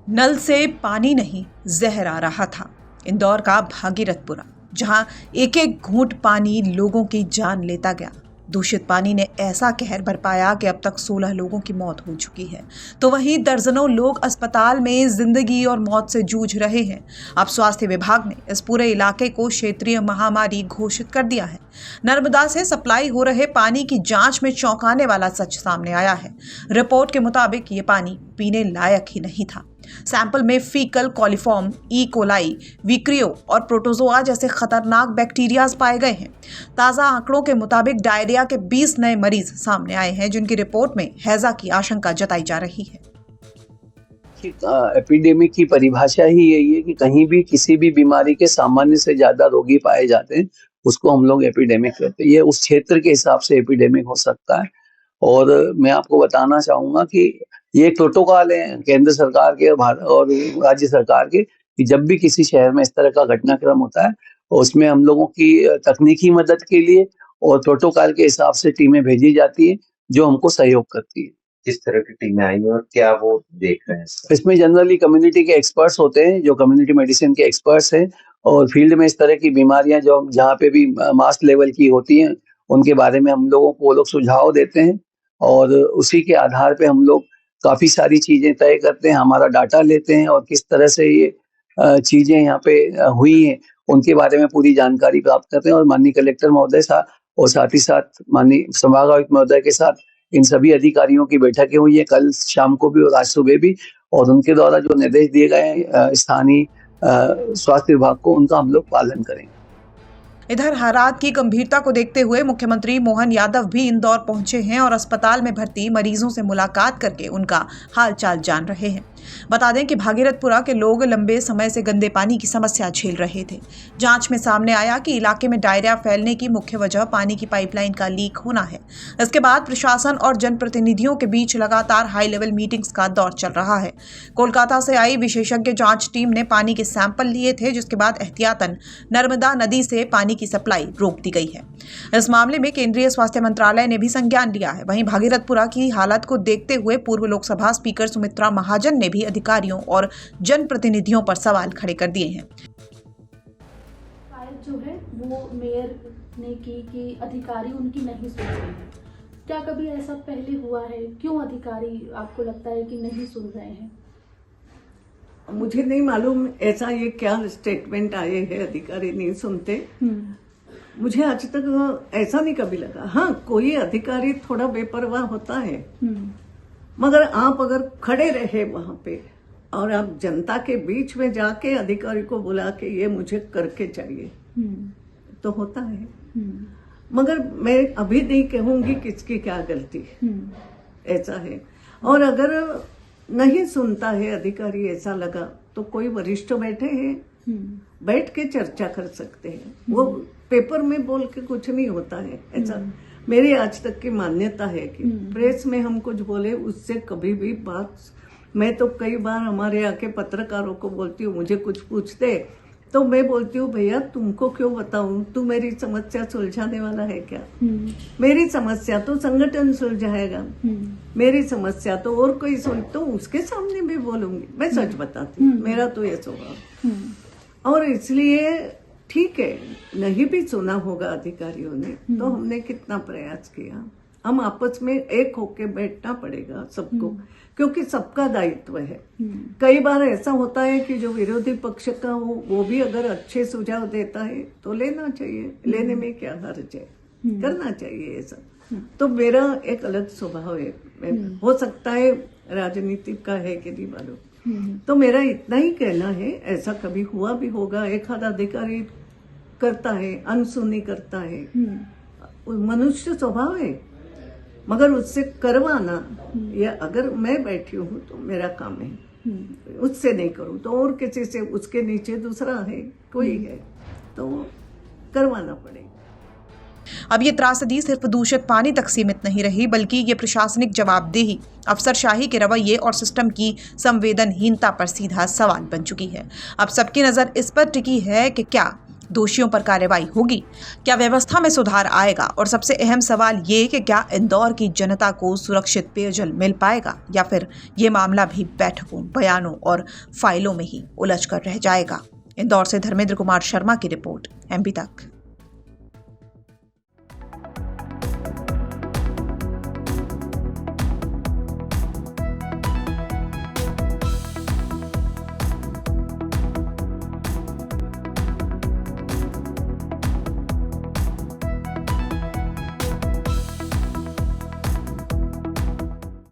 नल से पानी नहीं, जहर आ रहा था। इंदौर का भागीरथपुरा, जहां एक एक घूंट पानी लोगों की जान लेता गया। दूषित पानी ने ऐसा कहर बरपाया कि अब तक 16 लोगों की मौत हो चुकी है, तो वहीं दर्जनों लोग अस्पताल में जिंदगी और मौत से जूझ रहे हैं। अब स्वास्थ्य विभाग ने इस पूरे इलाके को क्षेत्रीय महामारी घोषित कर दिया है। नर्मदा से सप्लाई हो रहे पानी की जांच में चौंकाने वाला सच सामने आया है। रिपोर्ट के मुताबिक ये पानी पीने लायक ही नहीं था। सैंपल में फीकल कॉलीफॉर्म, ई कोलाई, विक्रियो और प्रोटोजोआ जैसे खतरनाक बैक्टीरियाज पाए गए हैं। ताज़ा आंकड़ों के मुताबिक डायरिया के 20 नए मरीज सामने आए हैं, जिनकी रिपोर्ट में हैजा की आशंका जताई जा रही है। एपिडेमिक की परिभाषा ही यही है कि कहीं भी किसी भी बीमारी के सामान्य से ज्यादा रोगी पाए जाते हैं, उसको हम लोग एपिडेमिक कहते हैं। ये उस क्षेत्र के हिसाब से एपिडेमिक हो सकता है। और मैं आपको बताना चाहूंगा कि ये प्रोटोकॉल है केंद्र सरकार के और राज्य सरकार के कि जब भी किसी शहर में इस तरह का घटनाक्रम होता है, उसमें हम लोगों की तकनीकी मदद के लिए और प्रोटोकॉल के हिसाब से टीमें भेजी जाती है जो हमको सहयोग करती है। किस तरह की टीमें आई और क्या वो देख रहे हैं? इसमें जनरली कम्युनिटी के एक्सपर्ट्स होते हैं, जो कम्युनिटी मेडिसिन के एक्सपर्ट्स हैं, और फील्ड में इस तरह की बीमारियां जो जहाँ पे भी मास लेवल की होती हैं, उनके बारे में हम लोगों को वो लोग सुझाव देते हैं और उसी के आधार पे हम लोग काफी सारी चीजें तय करते हैं, हमारा डाटा लेते हैं और किस तरह से ये चीजें यहाँ पे हुई हैं उनके बारे में पूरी जानकारी प्राप्त करते हैं। और माननीय कलेक्टर महोदय साहब और साथ ही साथ माननीय संभागायुक्त महोदय के साथ इन सभी अधिकारियों की बैठकें हुई है, कल शाम को भी और आज सुबह भी, और उनके द्वारा जो निर्देश दिए गए हैं स्थानीय स्वास्थ्य विभाग को, उनका हम लोग पालन करेंगे। इधर हालात की गंभीरता को देखते हुए मुख्यमंत्री मोहन यादव भी इंदौर पहुंचे हैं और अस्पताल में भर्ती मरीजों से मुलाकात करके उनका हालचाल जान रहे हैं। बता दें कि भागीरथपुरा के लोग लंबे समय से गंदे पानी की समस्या झेल रहे थे। जांच में सामने आया कि इलाके में डायरिया फैलने की मुख्य वजह पानी की पाइपलाइन का लीक होना है। इसके बाद प्रशासन और जनप्रतिनिधियों के बीच लगातार हाई लेवल मीटिंग्स का दौर चल रहा है। कोलकाता से आई विशेषज्ञ जांच टीम ने पानी के सैंपल लिए थे, जिसके बाद एहतियातन नर्मदा नदी से पानी की सप्लाई रोक दी गई है। इस मामले में केंद्रीय स्वास्थ्य मंत्रालय ने भी संज्ञान लिया है। वहीं भागीरथपुरा की हालत को देखते हुए पूर्व लोकसभा स्पीकर सुमित्रा महाजन ने भी अधिकारियों और जनप्रतिनिधियों पर सवाल खड़े कर दिए हैं। जो है वो मेयर ने की कि अधिकारी उनकी नहीं सुन रहे हैं। क्या कभी ऐसा पहले हुआ है? क्यों अधिकारी आपको लगता है कि नहीं सुन रहे हैं? मुझे नहीं मालूम ऐसा ये क्या स्टेटमेंट आए हैं अधिकारी नहीं सुनते। मुझे आज तक ऐसा नहीं कभी लगा। हाँ, कोई अधिकारी थोड़ा बेपरवाह होता है, मगर आप अगर खड़े रहे वहां पे और आप जनता के बीच में जाके अधिकारी को बुला के ये मुझे करके चाहिए तो होता है। मगर मैं अभी नहीं कहूंगी किसकी क्या गलती, ऐसा है। और अगर नहीं सुनता है अधिकारी, ऐसा लगा तो कोई वरिष्ठ बैठे हैं, बैठ के चर्चा कर सकते हैं। वो पेपर में बोल के कुछ नहीं होता है, ऐसा मेरी आज तक की मान्यता है कि प्रेस में हम कुछ बोले उससे कभी भी बात। मैं तो कई बार हमारे यहाँ के पत्रकारों को बोलती हूँ, मुझे कुछ पूछते तो मैं बोलती हूँ भैया तुमको क्यों बताऊं, तू मेरी समस्या सुलझाने वाला है क्या? मेरी समस्या तो संगठन सुलझाएगा, मेरी समस्या तो और कोई सुलझ, तो उसके सामने भी बोलूंगी। मैं सच बताती हूँ, मेरा तो ये स्वभाव। और इसलिए ठीक है, नहीं भी सुना होगा अधिकारियों ने, तो हमने कितना प्रयास किया। हम आपस में एक होके बैठना पड़ेगा सबको, क्योंकि सबका दायित्व है। कई बार ऐसा होता है कि जो विरोधी पक्ष का हो वो भी अगर अच्छे सुझाव देता है तो लेना चाहिए, लेने में क्या हर्ज है, करना चाहिए ऐसा। तो मेरा एक अलग स्वभाव है। हो सकता है राजनीति का है कि नहीं मालूम। तो मेरा इतना ही कहना है, ऐसा कभी हुआ भी होगा, एक आध अधिकारी करता है, अनसुनी करता है, मनुष्य स्वभाव है। मगर उससे करवाना, या अगर मैं बैठी हूँ तो मेरा काम है, उससे नहीं करूँ तो और किसी से, उसके नीचे दूसरा है, कोई है, तो करवाना पड़ेगा। अब ये त्रासदी सिर्फ दूषित पानी तक सीमित नहीं रही, बल्कि ये प्रशासनिक जवाबदेही, अफसरशाही के रवैये और सिस्टम की संवेदनहीनता पर सीधा सवाल बन चुकी है। अब सबकी नजर इस पर टिकी है कि क्या दोषियों पर कार्रवाई होगी? क्या व्यवस्था में सुधार आएगा? और सबसे अहम सवाल ये कि क्या इंदौर की जनता को सुरक्षित पेयजल मिल पाएगा, या फिर ये मामला भी बैठकों, बयानों और फाइलों में ही उलझ कर रह जाएगा? इंदौर से धर्मेंद्र कुमार शर्मा की रिपोर्ट, एमपी तक।